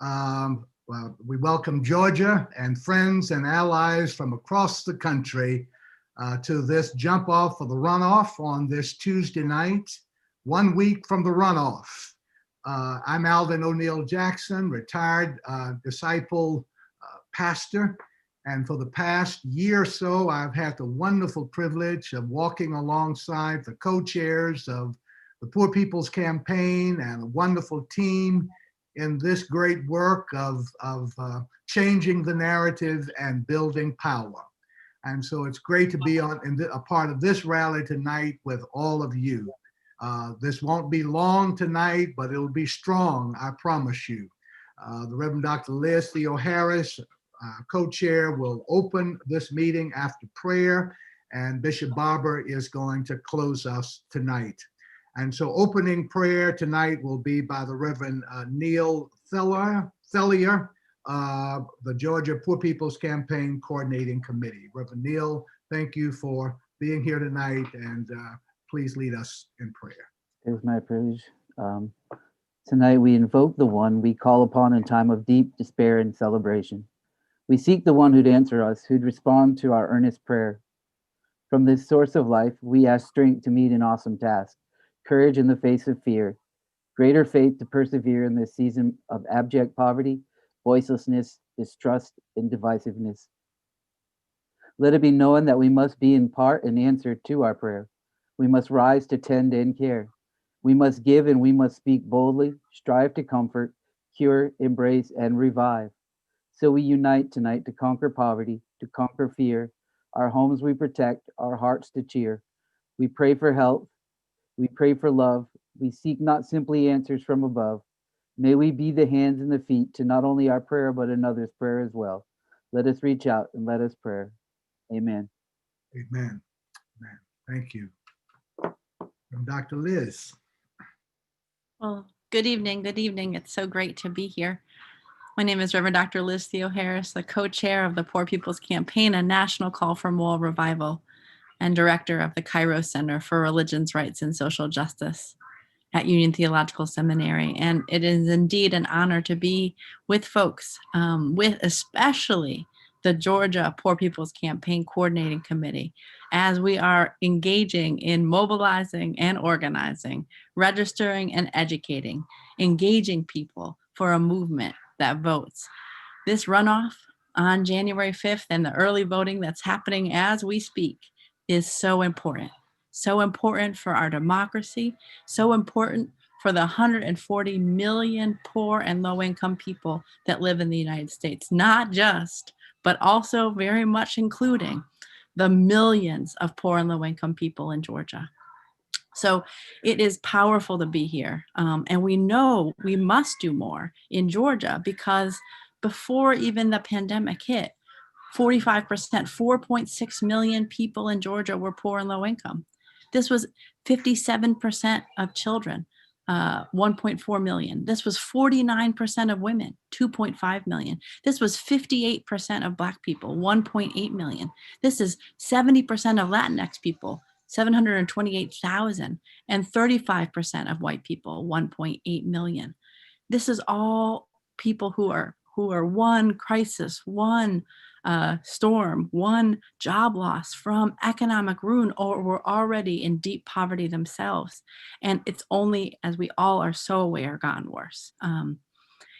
Well, we welcome Georgia and friends and allies from across the country to this jump off for the runoff on this Tuesday night, 1 week from the runoff. I'm Alvin O'Neill Jackson, retired disciple pastor. And for the past year or so, I've had the wonderful privilege of walking alongside the co-chairs of the Poor People's Campaign and a wonderful team in this great work of changing the narrative and building power. And so it's great to be a part of this rally tonight with all of you. This won't be long tonight, but it'll be strong, I promise you. The Reverend Dr. Liz Theoharis, co-chair, will open this meeting after prayer, and Bishop Barber is going to close us tonight. And so opening prayer tonight will be by the Reverend Neil Thellier, the Georgia Poor People's Campaign Coordinating Committee. Reverend Neil, thank you for being here tonight, and please lead us in prayer. It was my privilege. Tonight we invoke the one we call upon in time of deep despair and celebration. We seek the one who'd answer us, who'd respond to our earnest prayer. From this source of life, we ask strength to meet an awesome task, courage in the face of fear, greater faith to persevere in this season of abject poverty, voicelessness, distrust, and divisiveness. Let it be known that we must be in part an answer to our prayer. We must rise to tend and care. We must give and we must speak boldly, strive to comfort, cure, embrace, and revive. So we unite tonight to conquer poverty, to conquer fear. Our homes we protect, our hearts to cheer. We pray for health. We pray for love. We seek not simply answers from above. May we be the hands and the feet to not only our prayer, but another's prayer as well. Let us reach out and let us pray. Amen. Amen. Amen. Thank you. From Dr. Liz. Well, good evening. Good evening. It's so great to be here. My name is Reverend Dr. Liz Theoharis, the co-chair of the Poor People's Campaign, a national call for moral revival, and director of the Cairo Center for Religions, Rights, and Social Justice at Union Theological Seminary. And it is indeed an honor to be with folks, with especially the Georgia Poor People's Campaign Coordinating Committee, as we are engaging in mobilizing and organizing, registering and educating, engaging people for a movement that votes. This runoff on January 5th and the early voting that's happening as we speak is so important. So important for our democracy, so important for the 140 million poor and low-income people that live in the United States, not just, but also very much including the millions of poor and low-income people in Georgia. So it is powerful to be here. And we know we must do more in Georgia because before even the pandemic hit, 45%, 4.6 million people in Georgia were poor and low income. This was 57% of children, 1.4 million. This was 49% of women, 2.5 million. This was 58% of Black people, 1.8 million. This is 70% of Latinx people, 728,000, and 35% of white people, 1.8 million. This is all people who are one crisis, one storm, one job loss from economic ruin, or were already in deep poverty themselves. And it's only, as we all are so aware, gotten worse.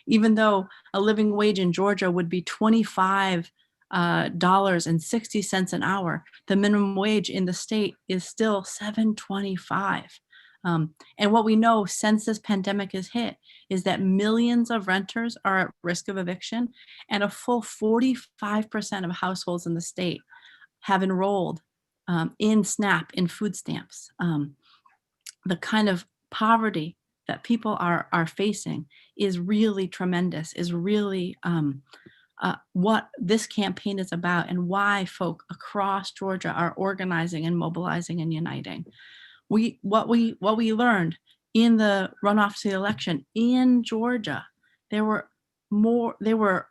Even though a living wage in Georgia would be $25.60 an hour, the minimum wage in the state is still $7.25. And what we know since this pandemic has hit is that millions of renters are at risk of eviction, and a full 45% of households in the state have enrolled in SNAP, in food stamps. The kind of poverty that people are facing is really tremendous, is really what this campaign is about and why folk across Georgia are organizing and mobilizing and uniting. What we learned in the runoff to the election in Georgia, there were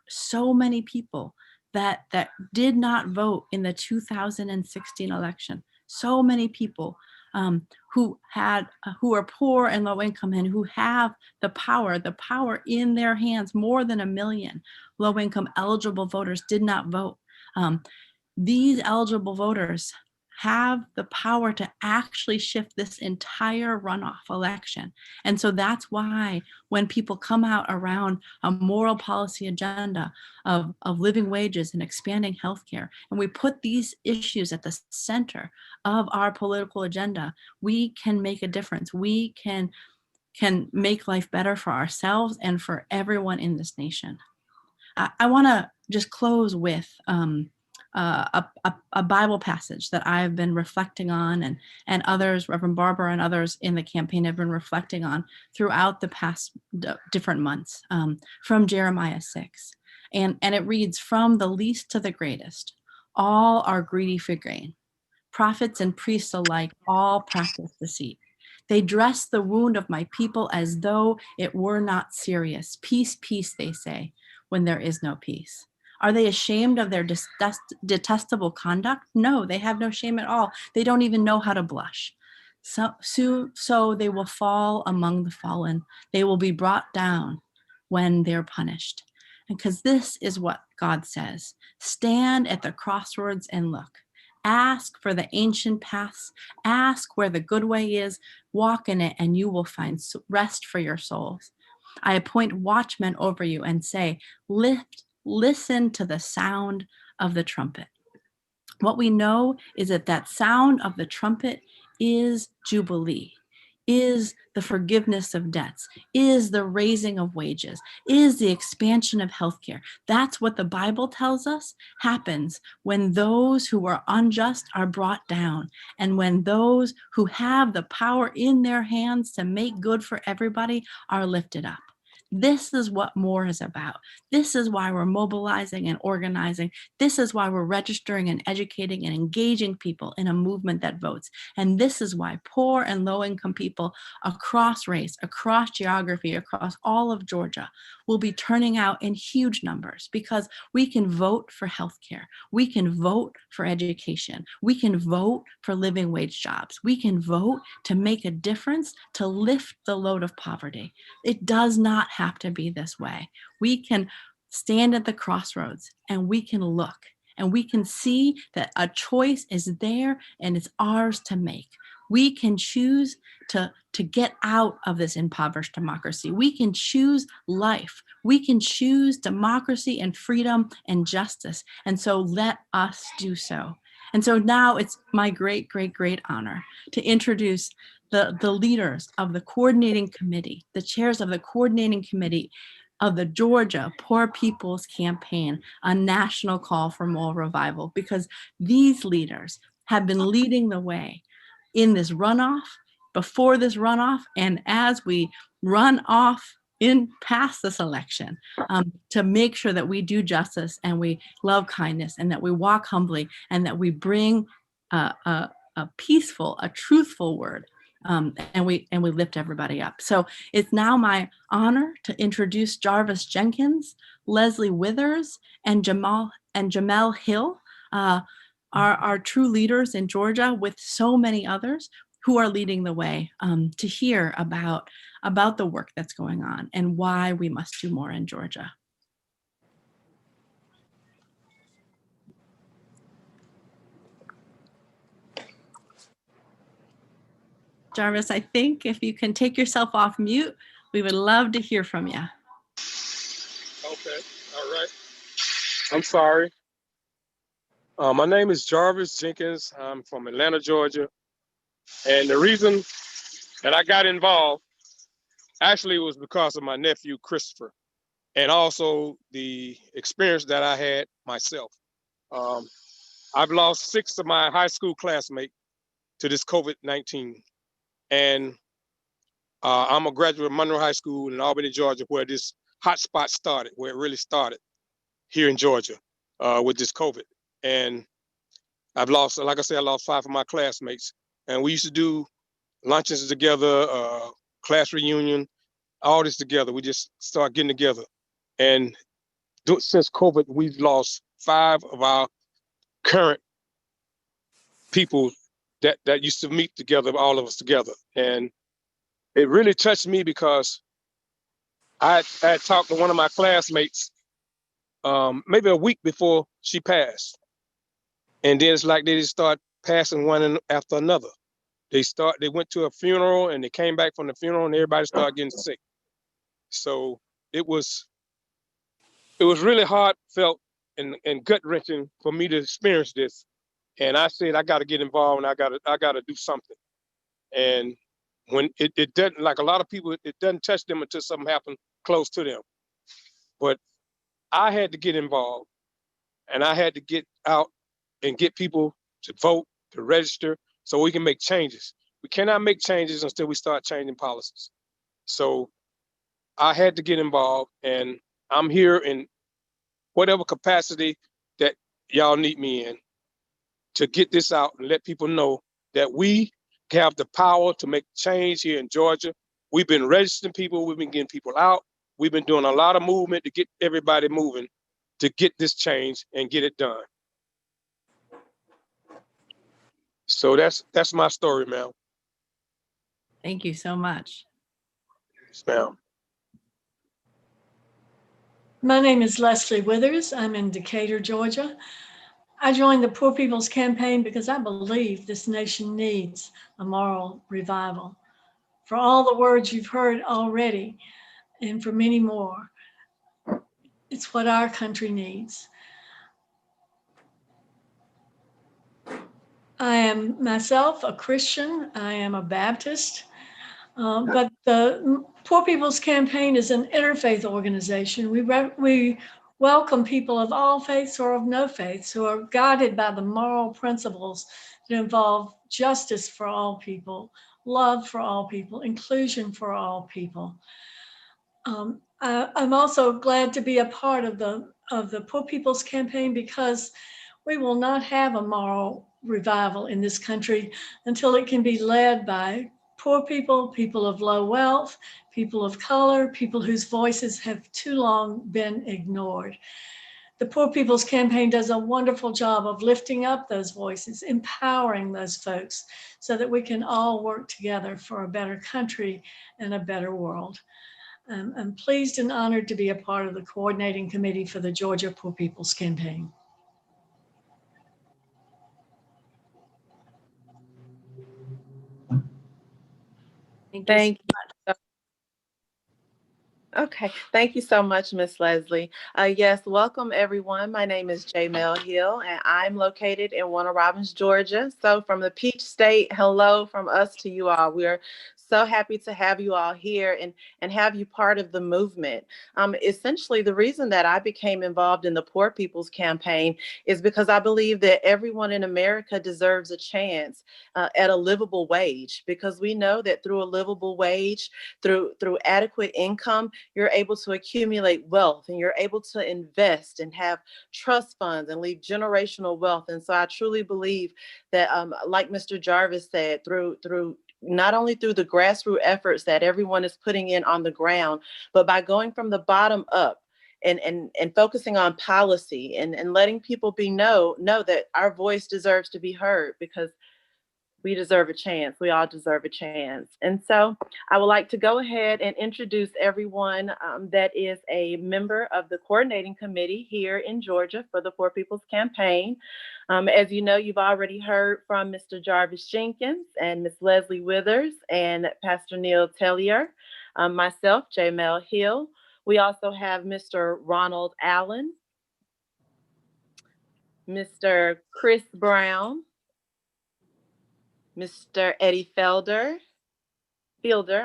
so many people that did not vote in the 2016 election. So many people who are poor and low income and who have the power in their hands. More than 1 million low income eligible voters did not vote. These eligible voters have the power to actually shift this entire runoff election. And so that's why when people come out around a moral policy agenda of living wages and expanding healthcare, and we put these issues at the center of our political agenda, we can make a difference. We can make life better for ourselves and for everyone in this nation. I want to just close with a Bible passage that I've been reflecting on, and others, Reverend Barber and others in the campaign have been reflecting on throughout the past different months, from Jeremiah 6. And it reads, "From the least to the greatest, all are greedy for gain. Prophets and priests alike all practice deceit. They dress the wound of my people as though it were not serious. Peace, peace, they say, when there is no peace. Are they ashamed of their detestable conduct? No, they have no shame at all. They don't even know how to blush. So they will fall among the fallen. They will be brought down when they're punished." And because this is what God says: stand at the crossroads and look. Ask for the ancient paths. Ask where the good way is. Walk in it, and you will find rest for your souls. I appoint watchmen over you and say, listen to the sound of the trumpet. What we know is that sound of the trumpet is jubilee, is the forgiveness of debts, is the raising of wages, is the expansion of healthcare. That's what the Bible tells us happens when those who are unjust are brought down, and when those who have the power in their hands to make good for everybody are lifted up. This is what more is about. This is why we're mobilizing and organizing. This is why we're registering and educating and engaging people in a movement that votes. And this is why poor and low-income people across race, across geography, across all of Georgia will be turning out in huge numbers, because we can vote for healthcare. We can vote for education. We can vote for living wage jobs. We can vote to make a difference, to lift the load of poverty. It does not have to be this way. We can stand at the crossroads and we can look and we can see that a choice is there and it's ours to make. We can choose to get out of this impoverished democracy. We can choose life. We can choose democracy and freedom and justice. And so let us do so. And so now it's my great, great, great honor to introduce the leaders of the coordinating committee, the chairs of the coordinating committee of the Georgia Poor People's Campaign, a national call for moral revival, because these leaders have been leading the way in this runoff, before this runoff, and as we run off in past this election, to make sure that we do justice and we love kindness and that we walk humbly and that we bring a peaceful, a truthful word. And we lift everybody up. So it's now my honor to introduce Jarvis Jenkins, Leslie Withers, and Jamel Hill, our true leaders in Georgia, with so many others who are leading the way, to hear about the work that's going on and why we must do more in Georgia. Jarvis, I think if you can take yourself off mute, we would love to hear from you. Okay, all right. I'm sorry. My name is Jarvis Jenkins. I'm from Atlanta, Georgia. And the reason that I got involved actually was because of my nephew, Christopher, and also the experience that I had myself. I've lost 6 of my high school classmates to this COVID-19. And I'm a graduate of Monroe High School in Albany, Georgia, where this hotspot started, where it really started here in Georgia with this COVID. And I've lost, like I said, I lost 5 of my classmates. And we used to do lunches together, class reunion, all this together. We just started getting together. And since COVID, we've lost 5 of our current people that used to meet together, all of us together. And it really touched me because I had talked to one of my classmates maybe a week before she passed. And then it's like they just start passing one after another. They went to a funeral and they came back from the funeral and everybody started getting sick. So it was really heartfelt and gut wrenching for me to experience this. And I said, I got to get involved and I got to do something. And when it doesn't, like a lot of people, it doesn't touch them until something happens close to them. But I had to get involved and I had to get out and get people to vote, to register, so we can make changes. We cannot make changes until we start changing policies. So I had to get involved, and I'm here in whatever capacity that y'all need me in to get this out and let people know that we have the power to make change here in Georgia. We've been registering people, we've been getting people out, we've been doing a lot of movement to get everybody moving to get this change and get it done. So that's my story, ma'am. Thank you so much. Yes, ma'am. My name is Leslie Withers. I'm in Decatur, Georgia. I joined the Poor People's Campaign because I believe this nation needs a moral revival. For all the words you've heard already, and for many more, it's what our country needs. I am myself a Christian. I am a Baptist. But the Poor People's Campaign is an interfaith organization. We welcome people of all faiths or of no faiths who are guided by the moral principles that involve justice for all people, love for all people, inclusion for all people. I'm also glad to be a part of the Poor People's Campaign because we will not have a moral revival in this country until it can be led by poor people, people of low wealth, people of color, people whose voices have too long been ignored. The Poor People's Campaign does a wonderful job of lifting up those voices, empowering those folks so that we can all work together for a better country and a better world. I'm pleased and honored to be a part of the coordinating committee for the Georgia Poor People's Campaign. Thank you. Okay, thank you so much, Miss Leslie. Yes, welcome everyone. My name is Jamel Hill, and I'm located in Warner Robins, Georgia. So from the Peach State, hello from us to you all. We're so happy to have you all here and have you part of the movement. Essentially, the reason that I became involved in the Poor People's Campaign is because I believe that everyone in America deserves a chance at a livable wage, because we know that through a livable wage, through adequate income, you're able to accumulate wealth and you're able to invest and have trust funds and leave generational wealth. And so I truly believe that, like Mr. Jarvis said, through not only through the grassroots efforts that everyone is putting in on the ground, but by going from the bottom up and focusing on policy and letting people know that our voice deserves to be heard, because we deserve a chance. We all deserve a chance. And so I would like to go ahead and introduce everyone that is a member of the coordinating committee here in Georgia for the Poor People's Campaign. As you know, you've already heard from Mr. Jarvis Jenkins and Ms. Leslie Withers and Pastor Neil Tellier, myself, Jamel Hill. We also have Mr. Ronald Allen, Mr. Chris Brown, Mr. Eddie Fielder,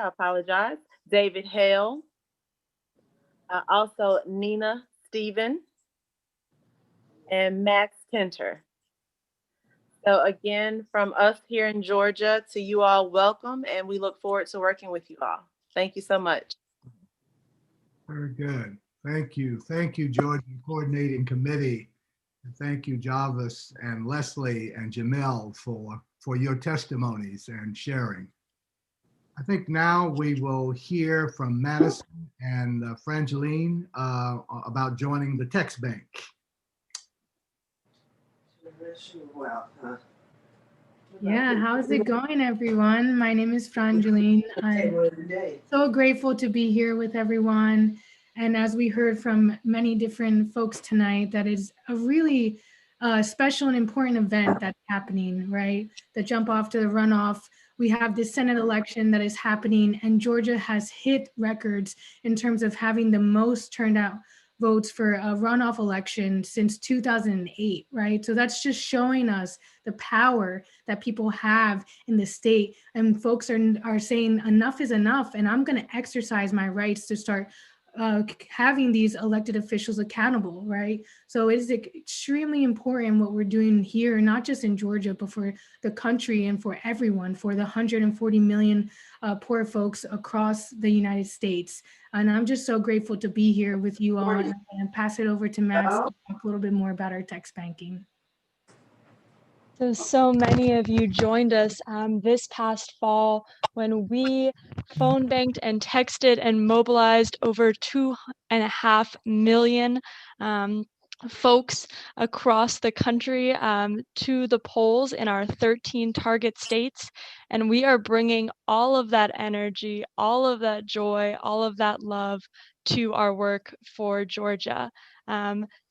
I apologize, David Hale, also Nina Stephen, and Max Tinter. So again, from us here in Georgia to you all, welcome, and we look forward to working with you all. Thank you so much. Very good. Thank you. Thank you, Georgia Coordinating Committee. And thank you, Jarvis and Leslie and Jamel for your testimonies and sharing. I think now we will hear from Madison and Frangeline about joining the text bank. Yeah, how's it going, everyone? My name is Frangeline. I'm so grateful to be here with everyone. And as we heard from many different folks tonight, that is a really special and important event that's happening, right? The jump off to the runoff. We have this Senate election that is happening, and Georgia has hit records in terms of having the most turnout votes for a runoff election since 2008, right? So that's just showing us the power that people have in the state. And folks are saying enough is enough, and I'm going to exercise my rights to start having these elected officials accountable, right? So it is extremely important what we're doing here, not just in Georgia, but for the country and for everyone, for the 140 million poor folks across the United States. And I'm just so grateful to be here with you all, and pass it over to Matt to talk a little bit more about our text banking. So many of you joined us this past fall when we phone banked and texted and mobilized over 2.5 million folks across the country to the polls in our 13 target states. And we are bringing all of that energy, all of that joy, all of that love to our work for Georgia.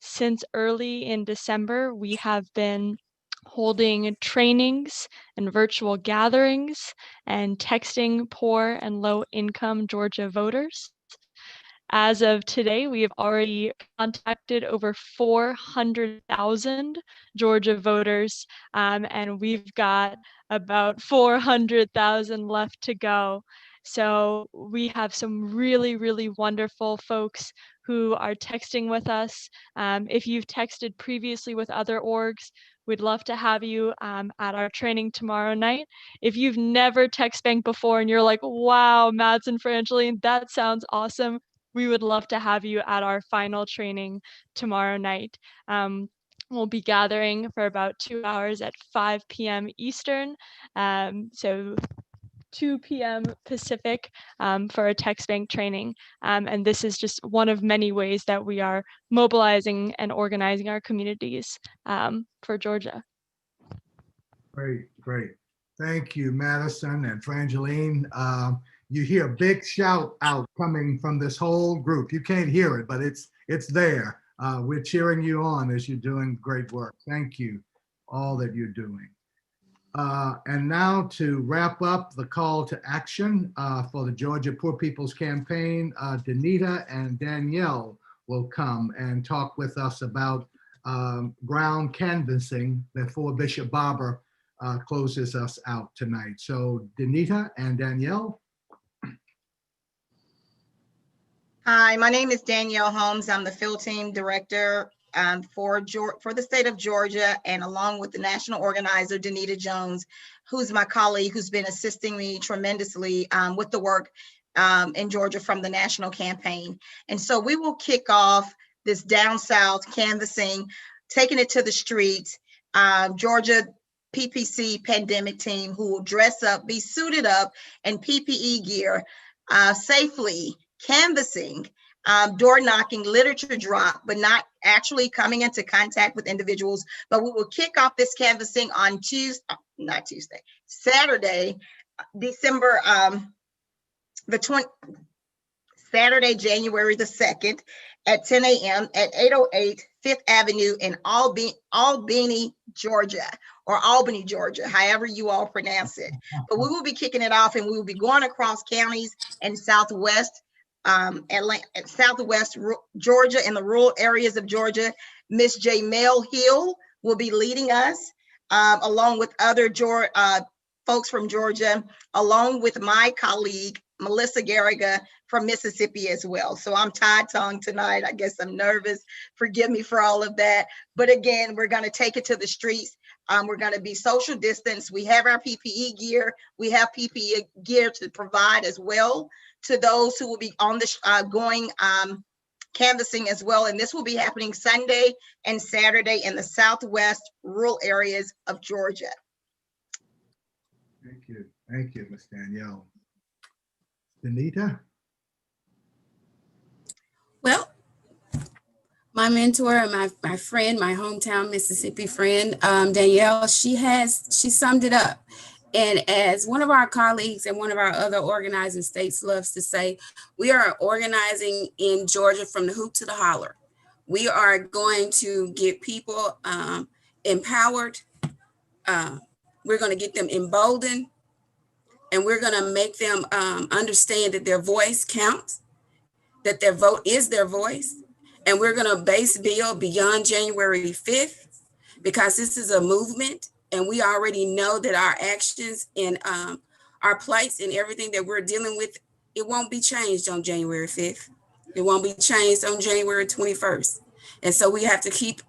Since early in December, we have been holding trainings and virtual gatherings and texting poor and low income Georgia voters. As of today, we have already contacted over 400,000 Georgia voters, and we've got about 400,000 left to go. So we have some really, really wonderful folks who are texting with us. If you've texted previously with other orgs, we'd love to have you at our training tomorrow night. If you've never text banked before and you're like, wow, Mads and Frangeline, that sounds awesome, we would love to have you at our final training tomorrow night. We'll be gathering for about 2 hours at 5 p.m. Eastern, so 2 p.m. Pacific for a text bank training. And this is just one of many ways that we are mobilizing and organizing our communities for Georgia. Great, great. Thank you, Madison and Frangeline. You hear a big shout out coming from this whole group. You can't hear it, but it's there. We're cheering you on as you're doing great work. Thank you, all that you're doing. And now to wrap up the call to action for the Georgia Poor People's Campaign, Danita and Danielle will come and talk with us about ground canvassing before Bishop Barber closes us out tonight. So Danita and Danielle. Hi, my name is Danielle Holmes. I'm the field team director for the state of Georgia, and along with the national organizer, Danita Jones, who's my colleague, who's been assisting me tremendously with the work in Georgia from the national campaign. And so we will kick off this down south canvassing, taking it to the streets. Georgia PPC pandemic team who will dress up, be suited up in PPE gear, safely canvassing, door knocking, literature drop, but not actually coming into contact with individuals. But we will kick off this canvassing on Saturday, December Saturday, January the 2nd at 10 a.m. at 808 5th Avenue in Albany, Georgia, or Albany, Georgia, however you all pronounce it. But we will be kicking it off, and we will be going across counties in Southwest Georgia, in the rural areas of Georgia. Miss Jamel Hill will be leading us, along with other folks from Georgia, along with my colleague, Melissa Garriga from Mississippi as well. So I'm tied-tongued tonight. I guess I'm nervous. Forgive me for all of that. But again, we're going to take it to the streets. We're going to be social distance. We have our PPE gear. We have PPE gear to provide as well to those who will be on the going canvassing as well. And this will be happening Sunday and Saturday in the Southwest rural areas of Georgia. Thank you. Thank you, Ms. Danielle. Danita? Well, my mentor and my friend, my hometown Mississippi friend, Danielle, she summed it up. And as one of our colleagues and one of our other organizing states loves to say, we are organizing in Georgia from the hoop to the holler. We are going to get people empowered. We're going to get them emboldened, and we're going to make them understand that their voice counts, that their vote is their voice. And we're going to base build beyond January 5th, because this is a movement, and we already know that our actions and our plights and everything that we're dealing with, it won't be changed on January 5th. It won't be changed on January 21st. And so we have to keep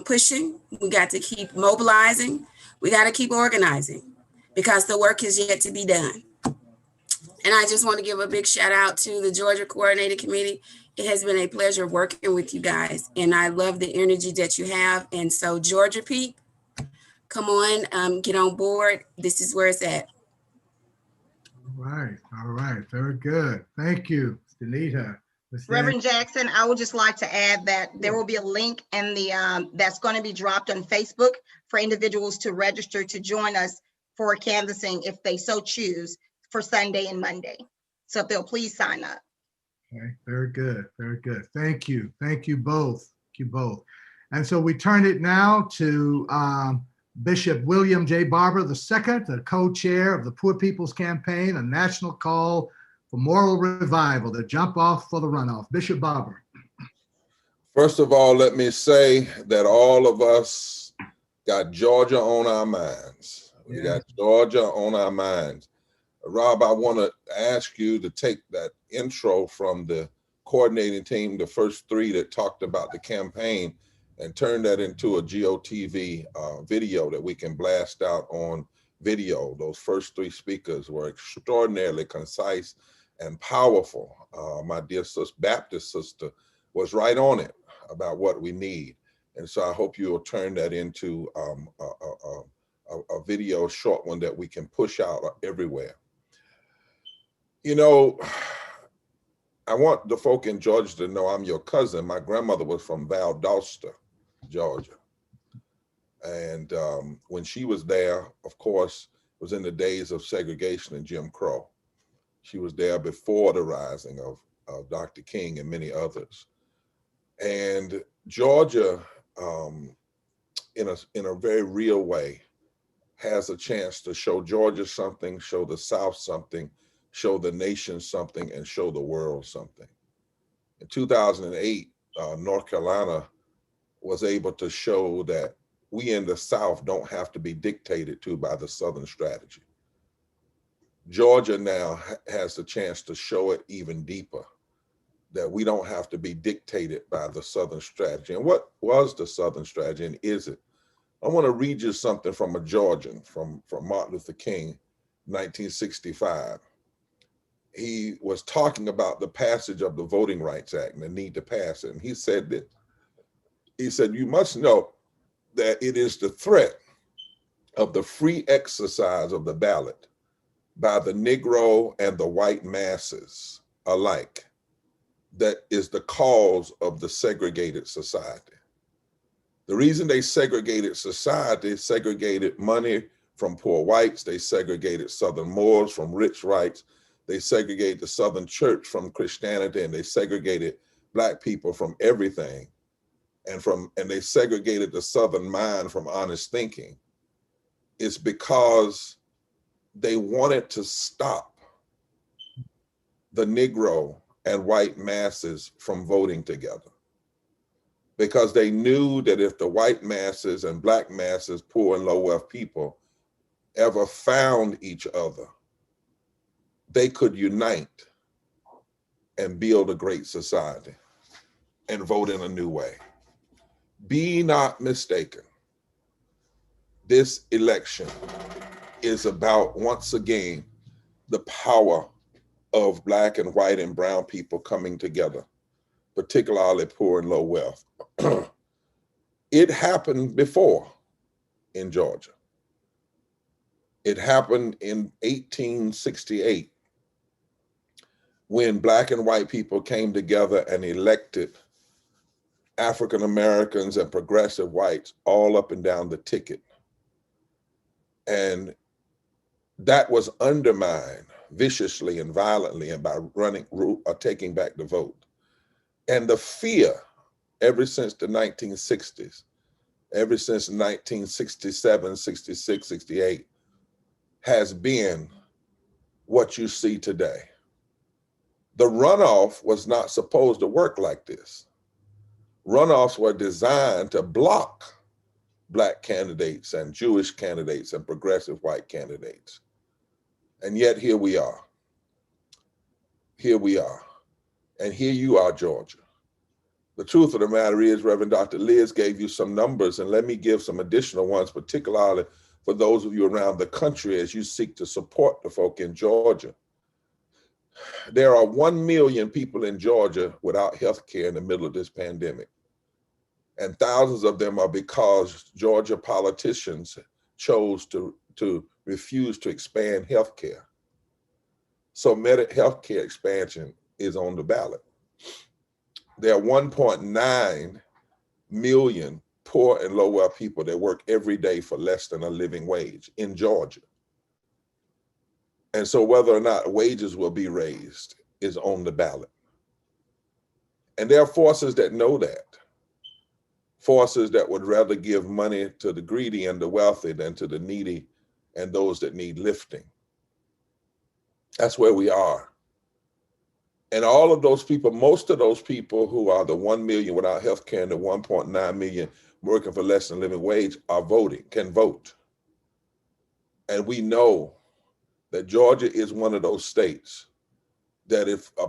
pushing. We got to keep mobilizing. We got to keep organizing, because the work is yet to be done. And I just want to give a big shout out to the Georgia Coordinating Committee. It has been a pleasure working with you guys, and I love the energy that you have. And so, Georgia Peep, come on, get on board. This is where it's at. All right, very good. Thank you, Danita. Reverend Jackson, I would just like to add that there will be a link in the that's going to be dropped on Facebook for individuals to register to join us for canvassing if they so choose for Sunday and Monday. So if they'll please sign up. Okay, very good, very good. Thank you both. Thank you both. And so we turn it now to Bishop William J. Barber II, the co-chair of the Poor People's Campaign, a national call for moral revival, the jump off for the runoff. Bishop Barber. First of all, let me say that all of us got Georgia on our minds. We got Georgia on our minds. Rob, I want to ask you to take that intro from the coordinating team, the first three that talked about the campaign, and turn that into a GOTV video that we can blast out on video. Those first three speakers were extraordinarily concise and powerful. My dear Baptist sister was right on it about what we need. And so I hope you will turn that into a video, short one that we can push out everywhere. You know, I want the folk in Georgia to know I'm your cousin. My grandmother was from Valdosta, Georgia. And when she was there, of course, it was in the days of segregation and Jim Crow. She was there before the rising of Dr. King and many others. And Georgia, in a very real way, has a chance to show Georgia something, show the South something, show the nation something, and show the world something. In 2008, North Carolina was able to show that we in the South don't have to be dictated to by the Southern strategy. Georgia now has the chance to show it even deeper, that we don't have to be dictated by the Southern strategy. And what was the Southern strategy, and is it? I want to read you something from a Georgian, from Martin Luther King, 1965. He was talking about the passage of the Voting Rights Act and the need to pass it. And he said that, he said, you must know that it is the threat of the free exercise of the ballot by the Negro and the white masses alike that is the cause of the segregated society. The reason they segregated society, segregated money from poor whites, they segregated Southern Moors from rich whites, they segregated the Southern church from Christianity, and they segregated Black people from everything, and they segregated the Southern mind from honest thinking. It's because they wanted to stop the Negro and white masses from voting together, because they knew that if the white masses and Black masses, poor and low wealth people, ever found each other, they could unite and build a great society and vote in a new way. Be not mistaken. This election is about, once again, the power of Black and white and brown people coming together, particularly poor and low wealth. It happened before in Georgia. It happened in 1868 when Black and white people came together and elected African Americans and progressive whites all up and down the ticket. And that was undermined viciously and violently and by taking back the vote. And the fear ever since the 1960s, ever since 1967, 66, 68, has been what you see today. The runoff was not supposed to work like this. Runoffs were designed to block Black candidates and Jewish candidates and progressive white candidates. And yet here we are. Here we are. And here you are, Georgia. The truth of the matter is, Reverend Dr. Liz gave you some numbers, and let me give some additional ones, particularly for those of you around the country as you seek to support the folk in Georgia. There are 1 million people in Georgia without health care in the middle of this pandemic. And thousands of them are because Georgia politicians chose to refuse to expand health care. So health care expansion is on the ballot. There are 1.9 million poor and low-wealth people that work every day for less than a living wage in Georgia. And so whether or not wages will be raised is on the ballot. And there are forces that know that. Forces that would rather give money to the greedy and the wealthy than to the needy and those that need lifting. That's where we are. And all of those people, most of those people who are the 1 million without health care and the 1.9 million working for less than living wage are voting, can vote. And we know that Georgia is one of those states that if a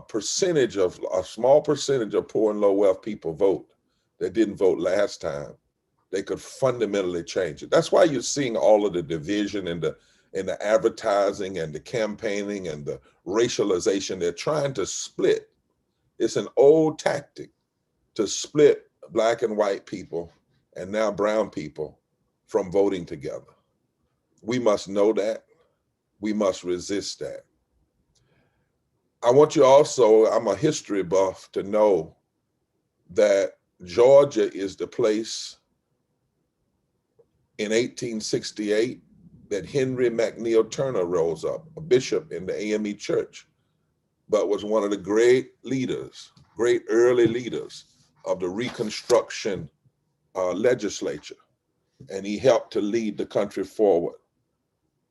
small percentage of poor and low wealth people vote that didn't vote last time, they could fundamentally change it. That's why you're seeing all of the division and the advertising and the campaigning and the racialization. They're trying to split. It's an old tactic to split Black and white people and now brown people from voting together. We must know that. We must resist that. I want you also, I'm a history buff, to know that Georgia is the place in 1868 that Henry McNeil Turner rose up, a bishop in the AME church, but was one of the great leaders, great early leaders of the Reconstruction legislature. And he helped to lead the country forward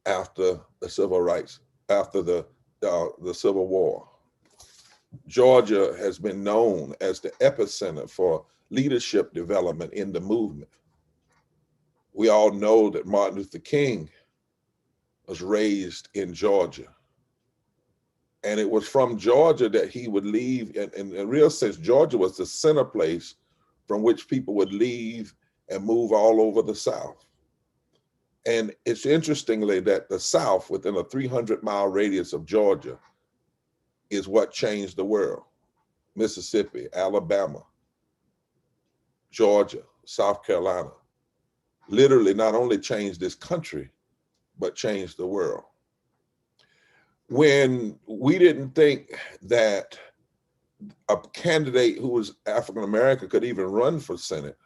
after the civil rights, after the Civil War. Georgia has been known as the epicenter for leadership development in the movement. We all know that Martin Luther King was raised in Georgia. And it was from Georgia that he would leave. In a real sense, Georgia was the center place from which people would leave and move all over the South. And it's interestingly that the South, within a 300-mile radius of Georgia, is what changed the world. Mississippi, Alabama, Georgia, South Carolina, literally not only changed this country, but changed the world. When we didn't think that a candidate who was African American could even run for Senate,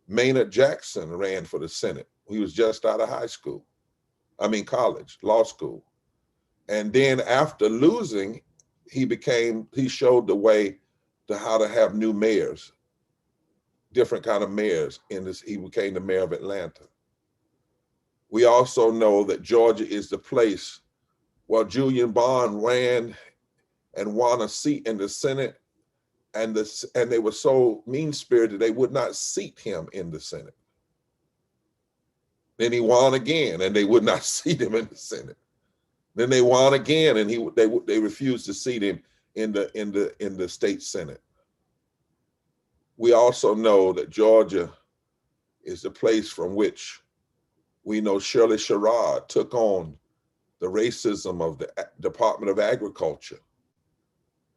Maynard Jackson ran for the Senate. He was just out of college, law school. And then after losing, he showed the way to how to have new mayors, different kind of mayors he became the mayor of Atlanta. We also know that Georgia is the place where Julian Bond ran and won a seat in the Senate, and they were so mean-spirited they would not seat him in the Senate. Then he won again, and they would not seat him in the Senate. Then they won again, and they refused to seat him in the state Senate. We also know that Georgia is the place from which we know Shirley Sherrod took on the racism of the Department of Agriculture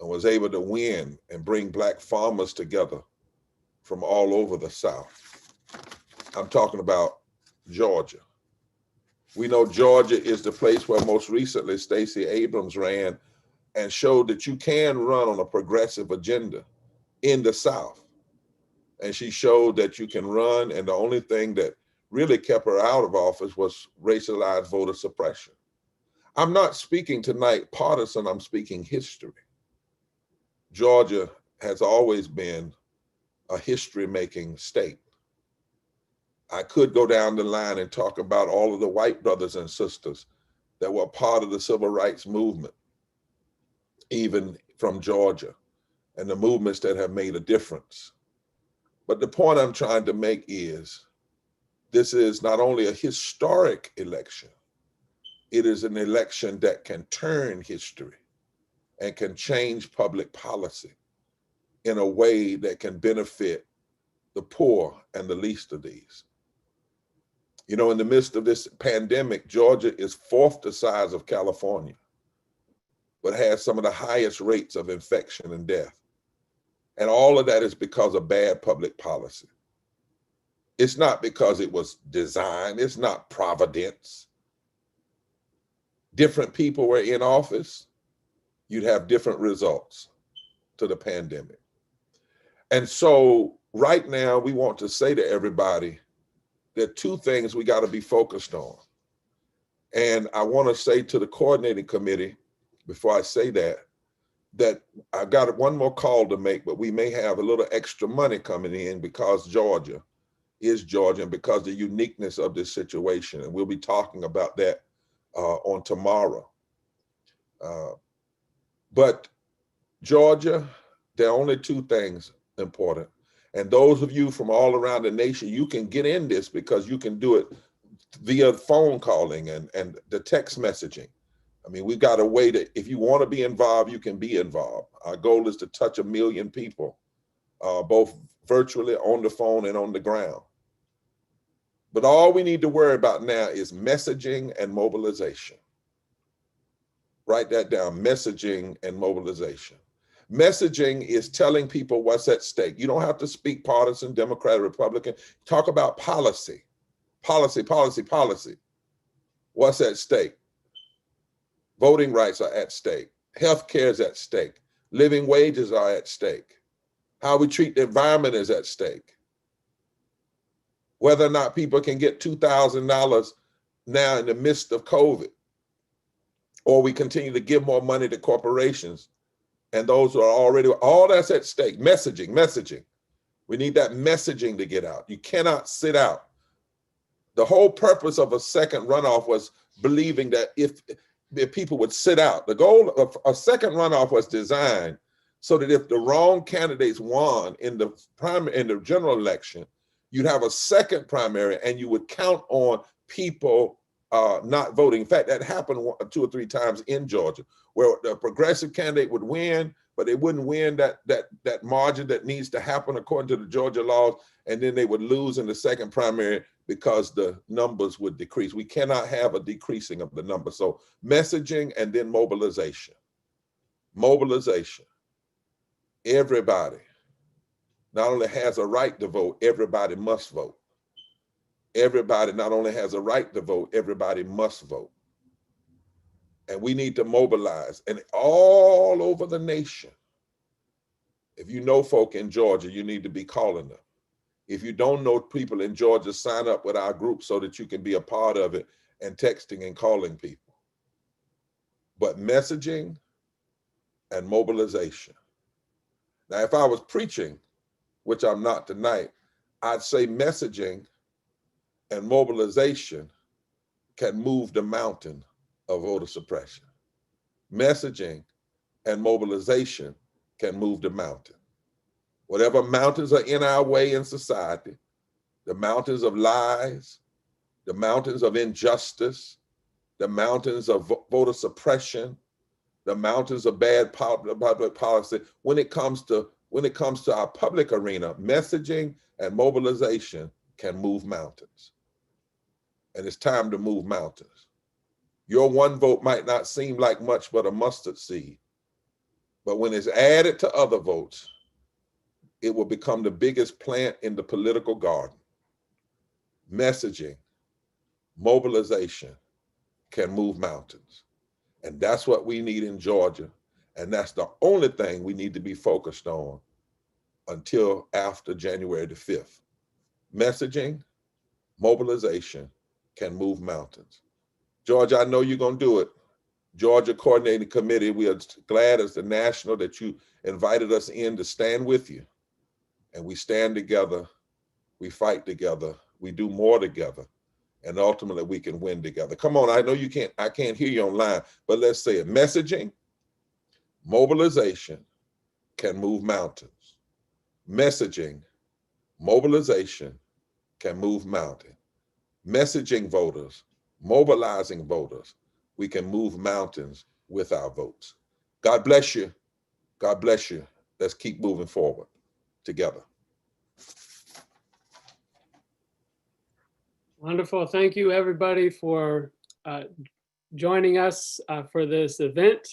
and was able to win and bring Black farmers together from all over the South. I'm talking about Georgia. We know Georgia is the place where most recently Stacey Abrams ran and showed that you can run on a progressive agenda in the South. and she showed that you can run, and the only thing that really kept her out of office was racialized voter suppression. I'm not speaking tonight partisan, I'm speaking history. Georgia has always been a history-making state. I could go down the line and talk about all of the white brothers and sisters that were part of the civil rights movement, even from Georgia, and the movements that have made a difference. But the point I'm trying to make is, this is not only a historic election, it is an election that can turn history and can change public policy in a way that can benefit the poor and the least of these. You know, in the midst of this pandemic, Georgia is fourth the size of California, but has some of the highest rates of infection and death. And all of that is because of bad public policy. It's not because it was designed, it's not providence. Different people were in office, you'd have different results to the pandemic. And so right now we want to say to everybody, there are two things we got to be focused on. And I want to say to the coordinating committee, before I say that I've got one more call to make, but we may have a little extra money coming in because Georgia is Georgia and because the uniqueness of this situation. And we'll be talking about that on tomorrow. But Georgia, there are only two things important. And those of you from all around the nation, you can get in this because you can do it via phone calling and the text messaging. I mean, we've got a way that if you want to be involved, you can be involved. Our goal is to touch 1 million people, both virtually, on the phone, and on the ground. But all we need to worry about now is messaging and mobilization. Write that down, messaging and mobilization. Messaging is telling people what's at stake. You don't have to speak partisan, Democrat, Republican. Talk about policy, policy, policy, policy. What's at stake? Voting rights are at stake. Health care is at stake. Living wages are at stake. How we treat the environment is at stake. Whether or not people can get $2,000 now in the midst of COVID, or we continue to give more money to corporations and those who are already, all that's at stake. Messaging, messaging. We need that messaging to get out. You cannot sit out. The whole purpose of a second runoff was believing that if people would sit out. The goal of a second runoff was designed so that if the wrong candidates won in the primary, in the general election, you'd have a second primary and you would count on people not voting. In fact, that happened 2 or 3 times in Georgia, where the progressive candidate would win, but they wouldn't win that margin that needs to happen according to the Georgia laws, and then they would lose in the second primary because the numbers would decrease. We cannot have a decreasing of the numbers. So messaging and then mobilization. Mobilization. Everybody not only has a right to vote, everybody must vote. Everybody not only has a right to vote, everybody must vote. And we need to mobilize. And all over the nation, if you know folk in Georgia, you need to be calling them. If you don't know people in Georgia, sign up with our group so that you can be a part of it, and texting and calling people. But messaging and mobilization. Now, if I was preaching, which I'm not tonight, I'd say messaging and mobilization can move the mountain of voter suppression. Messaging and mobilization can move the mountain. Whatever mountains are in our way in society, the mountains of lies, the mountains of injustice, the mountains of voter suppression, the mountains of bad public policy, when it comes to our public arena, messaging and mobilization can move mountains. And it's time to move mountains. Your one vote might not seem like much but a mustard seed, but when it's added to other votes, it will become the biggest plant in the political garden. Messaging, mobilization can move mountains. And that's what we need in Georgia. And that's the only thing we need to be focused on until after January the 5th. Messaging, mobilization can move mountains. Georgia, I know you're going to do it. Georgia Coordinating Committee, we are glad as the national that you invited us in to stand with you. And we stand together, we fight together, we do more together, and ultimately we can win together. Come on, I know you can't, I can't hear you online, but let's say it. Messaging, mobilization can move mountains. Messaging, mobilization can move mountains. Messaging voters, mobilizing voters, we can move mountains with our votes. God bless you. God bless you. Let's keep moving forward together. Wonderful. Thank you, everybody, for joining us for this event.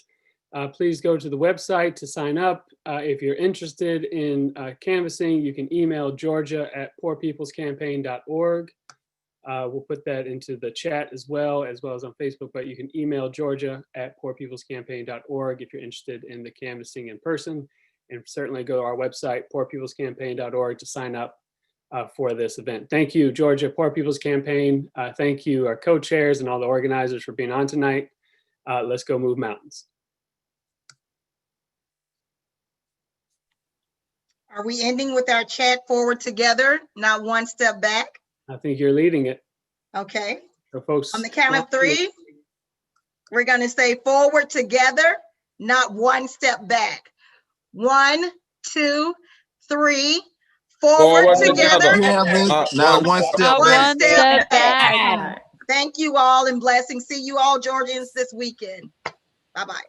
Please go to the website to sign up. If you're interested in canvassing, you can email georgia@poorpeoplescampaign.org. We'll put that into the chat as well as on Facebook, but you can email georgia@poorpeoplescampaign.org if you're interested in the canvassing in person, and certainly go to our website, poorpeoplescampaign.org, to sign up for this event. Thank you, Georgia Poor People's Campaign. Thank you, our co-chairs and all the organizers for being on tonight. Let's go move mountains. Are we ending with our chat forward together, not one step back? I think you're leading it. Okay. So folks, on the count of three, we're going to say forward together, not one step back. 1, 2, 3. Forward together. Not one step One step back. Thank you all and blessings. See you all Georgians this weekend. Bye-bye.